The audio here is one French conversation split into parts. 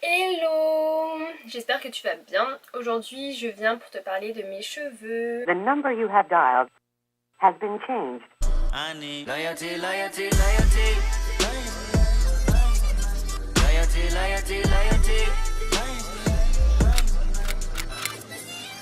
Hello! J'espère que tu vas bien. Aujourd'hui, je viens pour te parler de mes cheveux. The number you have dialed has been changed. I need loyalty, loyalty, loyalty. Loyalty, loyalty, loyalty.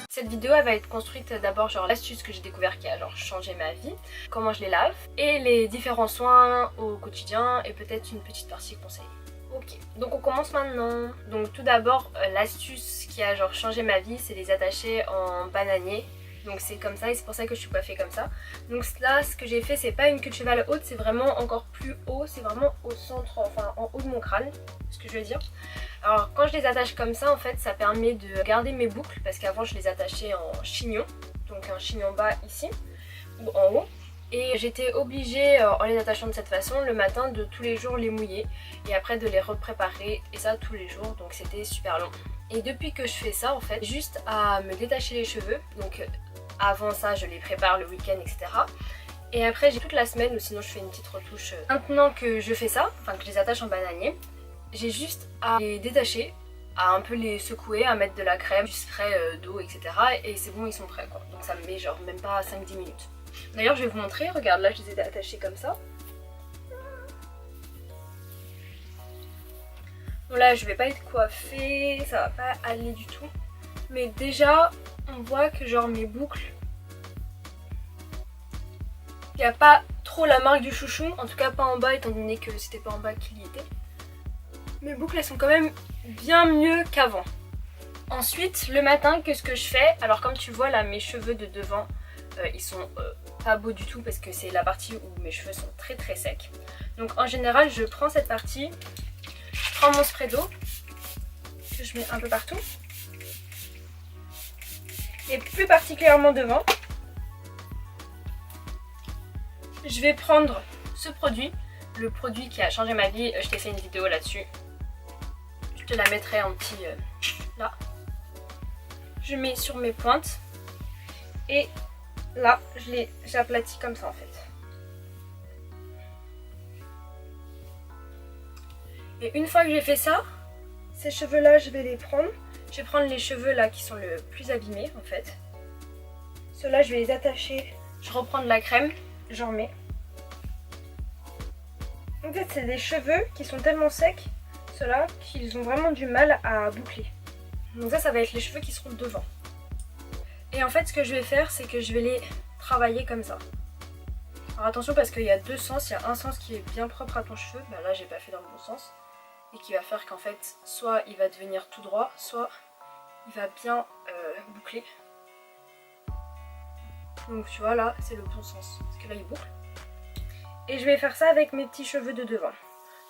Cette vidéo elle va être construite d'abord genre l'astuce que j'ai découvert qui a genre changé ma vie, comment je les lave et les différents soins au quotidien et peut-être une petite partie conseil. Ok, donc on commence maintenant. Donc tout d'abord l'astuce qui a genre changé ma vie, c'est les attacher en bananier. Donc c'est comme ça et c'est pour ça que je suis coiffée comme ça. Donc là ce que j'ai fait, c'est pas une queue de cheval haute, c'est vraiment encore plus haut, c'est vraiment au centre, enfin en haut de mon crâne, ce que je veux dire. Alors quand je les attache comme ça, en fait ça permet de garder mes boucles parce qu'avant je les attachais en chignon, donc un chignon bas ici ou en haut. Et j'étais obligée, en les attachant de cette façon, le matin de tous les jours les mouiller et après de les repréparer et ça tous les jours, donc c'était super long. Et depuis que je fais ça en fait, juste à me détacher les cheveux, donc avant ça je les prépare le week-end etc. Et après j'ai toute la semaine ou sinon je fais une petite retouche. Maintenant que je fais ça, enfin que je les attache en bananier, j'ai juste à les détacher, à un peu les secouer, à mettre de la crème, du spray d'eau etc. Et c'est bon, ils sont prêts quoi. Donc ça me met genre même pas 5-10 minutes. D'ailleurs je vais vous montrer, regarde là je les ai attachés comme ça. Bon là je vais pas être coiffée, ça va pas aller du tout. Mais déjà on voit que genre mes boucles, il n'y a pas trop la marque du chouchou, en tout cas pas en bas étant donné que c'était pas en bas qu'il y était. Mes boucles elles sont quand même bien mieux qu'avant. Ensuite le matin qu'est-ce que je fais? Alors comme tu vois là mes cheveux de devant ils sont pas beaux du tout parce que c'est la partie où mes cheveux sont très très secs. Donc en général je prends cette partie, je prends mon spray d'eau que je mets un peu partout. Et plus particulièrement devant, je vais prendre ce produit, le produit qui a changé ma vie, je t'ai fait une vidéo là-dessus. Je te la mettrai en petit là. Je mets sur mes pointes et là j'aplatis comme ça en fait. Et une fois que j'ai fait ça, ces cheveux là je vais les prendre. Je vais prendre les cheveux là qui sont le plus abîmés en fait. Ceux-là je vais les attacher. Je reprends de la crème, j'en mets. En fait c'est des cheveux qui sont tellement secs, ceux-là, qu'ils ont vraiment du mal à boucler. Donc ça va être les cheveux qui seront devant. Et en fait ce que je vais faire c'est que je vais les travailler comme ça. Alors attention parce qu'il y a deux sens, il y a un sens qui est bien propre à ton cheveu, bah là j'ai pas fait dans le bon sens. Et qui va faire qu'en fait soit il va devenir tout droit, soit il va bien boucler. Donc tu vois là c'est le bon sens, parce que là il boucle. Et je vais faire ça avec mes petits cheveux de devant.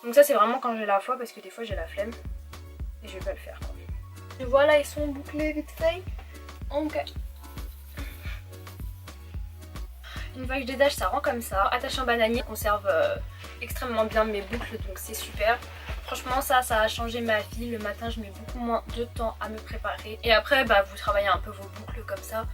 Donc ça c'est vraiment quand j'ai la foi parce que des fois j'ai la flemme et je vais pas le faire quoi. Et voilà ils sont bouclés vite fait. Donc une fois que je détache ça rend comme ça. Attaché en bananier conserve extrêmement bien mes boucles donc c'est super. Franchement ça a changé ma vie. Le matin je mets beaucoup moins de temps à me préparer. Et après bah, vous travaillez un peu vos boucles comme ça,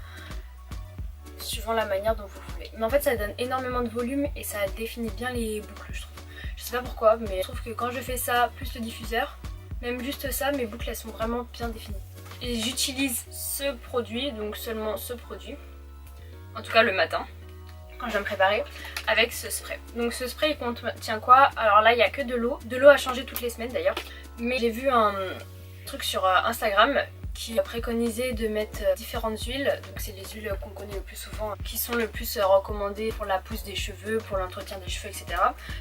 suivant la manière dont vous voulez. Mais en fait ça donne énormément de volume et ça définit bien les boucles je trouve. Je sais pas pourquoi mais je trouve que quand je fais ça plus le diffuseur, même juste ça mes boucles elles sont vraiment bien définies. Et j'utilise ce produit, donc seulement ce produit, en tout cas le matin, quand je vais me préparer, avec ce spray. Donc ce spray il contient quoi? Alors là il n'y a que de l'eau. De l'eau à changer toutes les semaines d'ailleurs. Mais j'ai vu un truc sur Instagram qui préconisait de mettre différentes huiles. Donc c'est les huiles qu'on connaît le plus souvent, qui sont le plus recommandées pour la pousse des cheveux, pour l'entretien des cheveux, etc.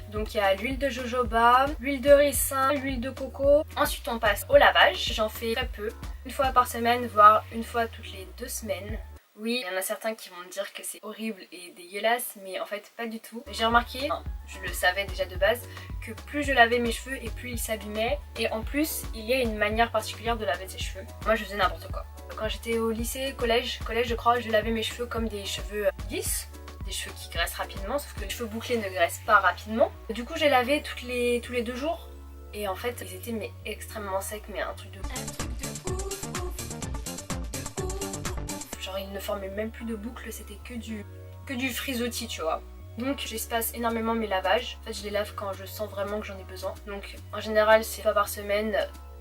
Donc il y a l'huile de jojoba, l'huile de ricin, l'huile de coco. Ensuite on passe au lavage. J'en fais très peu, une fois par semaine, voire une fois toutes les 2 semaines. Oui, il y en a certains qui vont me dire que c'est horrible et dégueulasse, mais en fait pas du tout. J'ai remarqué, je le savais déjà de base, que plus je lavais mes cheveux et plus ils s'abîmaient. Et en plus, il y a une manière particulière de laver ses cheveux. Moi je faisais n'importe quoi. Quand j'étais au lycée, collège je crois, je lavais mes cheveux comme des cheveux lisses. Des cheveux qui graissent rapidement, sauf que les cheveux bouclés ne graissent pas rapidement. Du coup j'ai lavé tous les 2 jours. Et en fait ils étaient mais extrêmement secs, mais un truc de genre il ne formait même plus de boucles, c'était que du frisottis tu vois. Donc j'espace énormément mes lavages. En fait je les lave quand je sens vraiment que j'en ai besoin. Donc en général c'est 1 fois par semaine,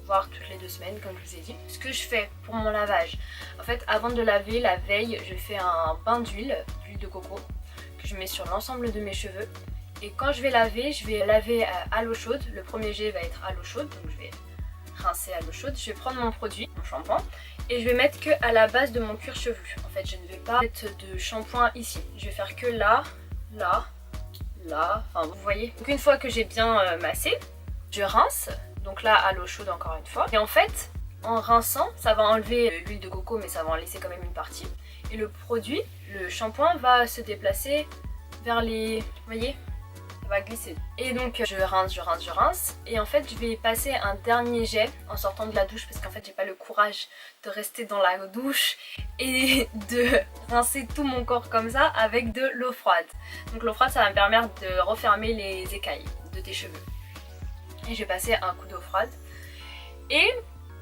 voire toutes les 2 semaines comme je vous ai dit. Ce que je fais pour mon lavage, en fait avant de laver, la veille, je fais un bain d'huile de coco que je mets sur l'ensemble de mes cheveux. Et quand je vais laver à l'eau chaude. Le premier jet va être à l'eau chaude, donc je vais rincer à l'eau chaude. Je vais prendre mon produit, mon shampoing, et je vais mettre que à la base de mon cuir chevelu. En fait, je ne vais pas mettre de shampoing ici. Je vais faire que là, là, là. Enfin, vous voyez. Donc une fois que j'ai bien massé, je rince. Donc là, à l'eau chaude encore une fois. Et en fait, en rinçant, ça va enlever l'huile de coco, mais ça va en laisser quand même une partie. Et le produit, le shampoing, va se déplacer vers les... Vous voyez ? Va glisser. Et donc je rince et en fait je vais passer un dernier jet en sortant de la douche parce qu'en fait j'ai pas le courage de rester dans la douche et de rincer tout mon corps comme ça avec de l'eau froide. Donc l'eau froide ça va me permettre de refermer les écailles de tes cheveux. Et je vais passer un coup d'eau froide. Et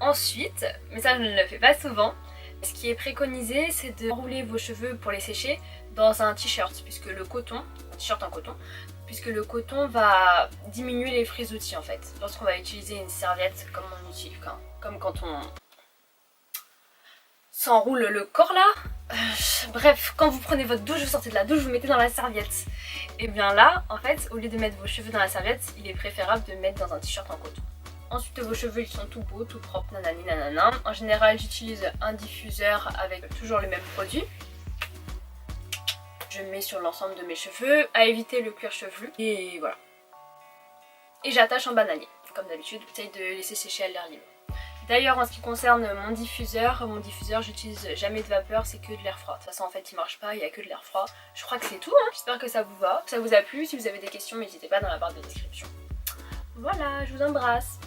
ensuite, mais ça je ne le fais pas souvent, ce qui est préconisé c'est de rouler vos cheveux pour les sécher dans un t-shirt puisque le coton, un t-shirt en coton, puisque le coton va diminuer les frisottis en fait. Lorsqu'on va utiliser une serviette comme on utilise, comme quand on s'enroule le corps là. Bref, quand vous prenez votre douche, vous sortez de la douche, vous mettez dans la serviette. Et bien là, en fait, au lieu de mettre vos cheveux dans la serviette, il est préférable de mettre dans un t-shirt en coton. Ensuite vos cheveux ils sont tout beaux, tout propres, nanani nanana. En général j'utilise un diffuseur avec toujours le même produit. Je mets sur l'ensemble de mes cheveux, à éviter le cuir chevelu, et voilà. Et j'attache en bananier, comme d'habitude, j'essaye de laisser sécher à l'air libre. D'ailleurs en ce qui concerne mon diffuseur j'utilise jamais de vapeur, c'est que de l'air froid. De toute façon en fait il marche pas, il n'y a que de l'air froid. Je crois que c'est tout, hein. J'espère que ça vous va, que ça vous a plu. Si vous avez des questions n'hésitez pas dans la barre de description. Voilà, je vous embrasse.